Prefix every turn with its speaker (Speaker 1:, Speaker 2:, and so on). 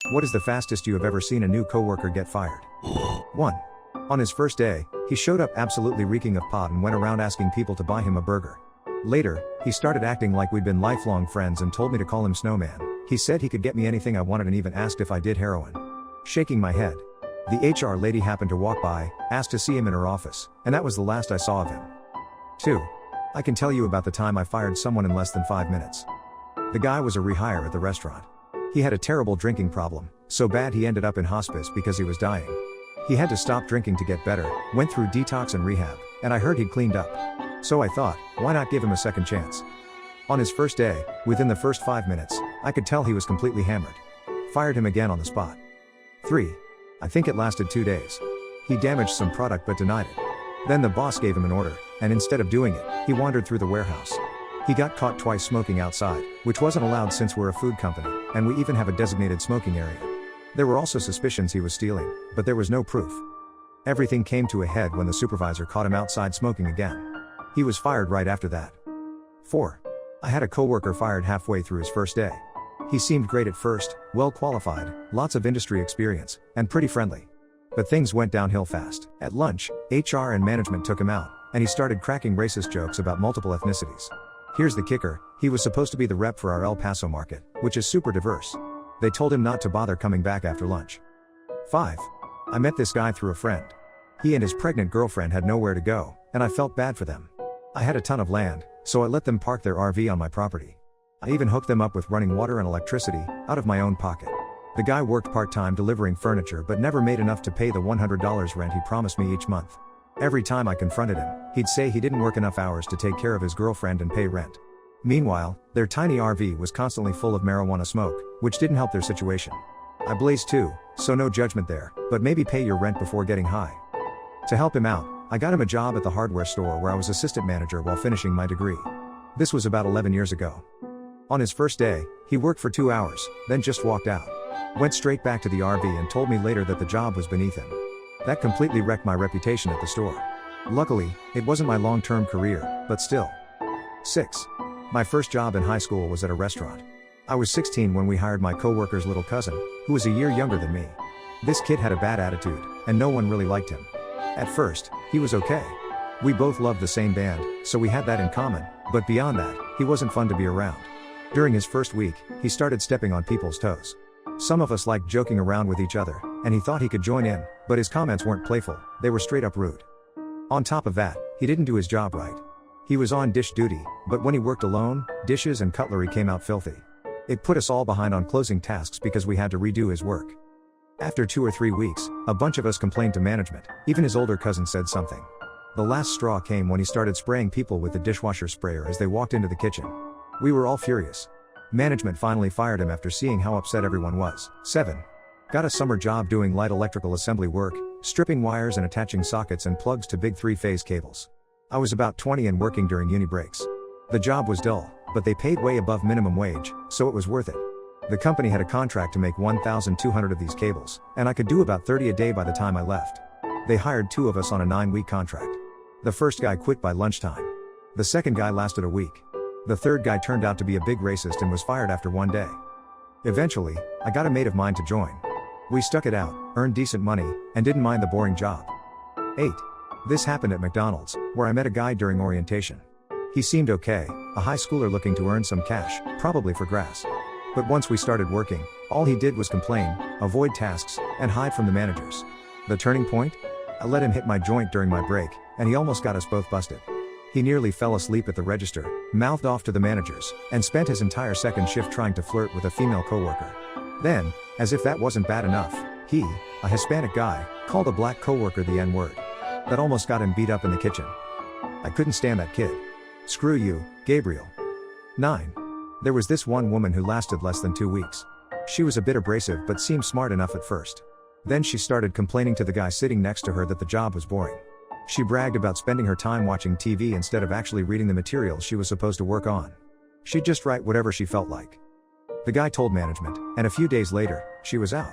Speaker 1: What is the fastest you have ever seen a new coworker get fired? 1. On his first day, he showed up absolutely reeking of pot and went around asking people to buy him a burger. Later, he started acting like we'd been lifelong friends and told me to call him Snowman. He said he could get me anything I wanted and even asked if I did heroin. Shaking my head. The HR lady happened to walk by, asked to see him in her office, and that was the last I saw of him. 2. I can tell you about the time I fired someone in less than 5 minutes. The guy was a rehire at the restaurant. He had a terrible drinking problem, so bad he ended up in hospice because he was dying. He had to stop drinking to get better, went through detox and rehab, and I heard he'd cleaned up. So I thought, why not give him a second chance? On his first day, within the first 5 minutes, I could tell he was completely hammered. Fired him again on the spot. 3. I think it lasted 2 days. He damaged some product but denied it. Then the boss gave him an order, and instead of doing it, he wandered through the warehouse. He got caught twice smoking outside, which wasn't allowed since we're a food company, and we even have a designated smoking area. There were also suspicions he was stealing, but there was no proof. Everything came to a head when the supervisor caught him outside smoking again. He was fired right after that. 4. I had a coworker fired halfway through his first day. He seemed great at first, well qualified, lots of industry experience, and pretty friendly. But things went downhill fast. At lunch, HR and management took him out, and he started cracking racist jokes about multiple ethnicities. Here's the kicker, he was supposed to be the rep for our El Paso market, which is super diverse. They told him not to bother coming back after lunch. 5. I met this guy through a friend. He and his pregnant girlfriend had nowhere to go, and I felt bad for them. I had a ton of land, so I let them park their RV on my property. I even hooked them up with running water and electricity, out of my own pocket. The guy worked part-time delivering furniture but never made enough to pay the $100 rent he promised me each month. Every time I confronted him, he'd say he didn't work enough hours to take care of his girlfriend and pay rent. Meanwhile, their tiny RV was constantly full of marijuana smoke, which didn't help their situation. I blazed too, so no judgment there, but maybe pay your rent before getting high. To help him out, I got him a job at the hardware store where I was assistant manager while finishing my degree. This was about 11 years ago. On his first day, he worked for 2 hours, then just walked out. Went straight back to the RV and told me later that the job was beneath him. That completely wrecked my reputation at the store. Luckily, it wasn't my long-term career, but still. 6. My first job in high school was at a restaurant. I was 16 when we hired my coworker's little cousin, who was a year younger than me. This kid had a bad attitude, and no one really liked him. At first, he was okay. We both loved the same band, so we had that in common, but beyond that, he wasn't fun to be around. During his first week, he started stepping on people's toes. Some of us liked joking around with each other, and he thought he could join in, but his comments weren't playful, they were straight up rude. On top of that, he didn't do his job right. He was on dish duty, but when he worked alone, dishes and cutlery came out filthy. It put us all behind on closing tasks because we had to redo his work. After 2 or 3 weeks, a bunch of us complained to management, even his older cousin said something. The last straw came when he started spraying people with the dishwasher sprayer as they walked into the kitchen. We were all furious. Management finally fired him after seeing how upset everyone was. 7. Got a summer job doing light electrical assembly work, stripping wires and attaching sockets and plugs to big 3-phase cables. I was about 20 and working during uni breaks. The job was dull, but they paid way above minimum wage, so it was worth it. The company had a contract to make 1,200 of these cables, and I could do about 30 a day by the time I left. They hired 2 of us on a 9-week contract. The first guy quit by lunchtime. The second guy lasted a week. The third guy turned out to be a big racist and was fired after 1 day. Eventually, I got a mate of mine to join. We stuck it out, earned decent money, and didn't mind the boring job. 8. This happened at McDonald's, where I met a guy during orientation. He seemed okay, a high schooler looking to earn some cash, probably for grass. But once we started working, all he did was complain, avoid tasks, and hide from the managers. The turning point? I let him hit my joint during my break, and he almost got us both busted. He nearly fell asleep at the register, mouthed off to the managers, and spent his entire second shift trying to flirt with a female coworker. Then, as if that wasn't bad enough, he, a Hispanic guy, called a black coworker the N-word. That almost got him beat up in the kitchen. I couldn't stand that kid. Screw you, Gabriel. 9. There was this one woman who lasted less than 2 weeks. She was a bit abrasive but seemed smart enough at first. Then she started complaining to the guy sitting next to her that the job was boring. She bragged about spending her time watching TV instead of actually reading the materials she was supposed to work on. She'd just write whatever she felt like. The guy told management, and a few days later, she was out.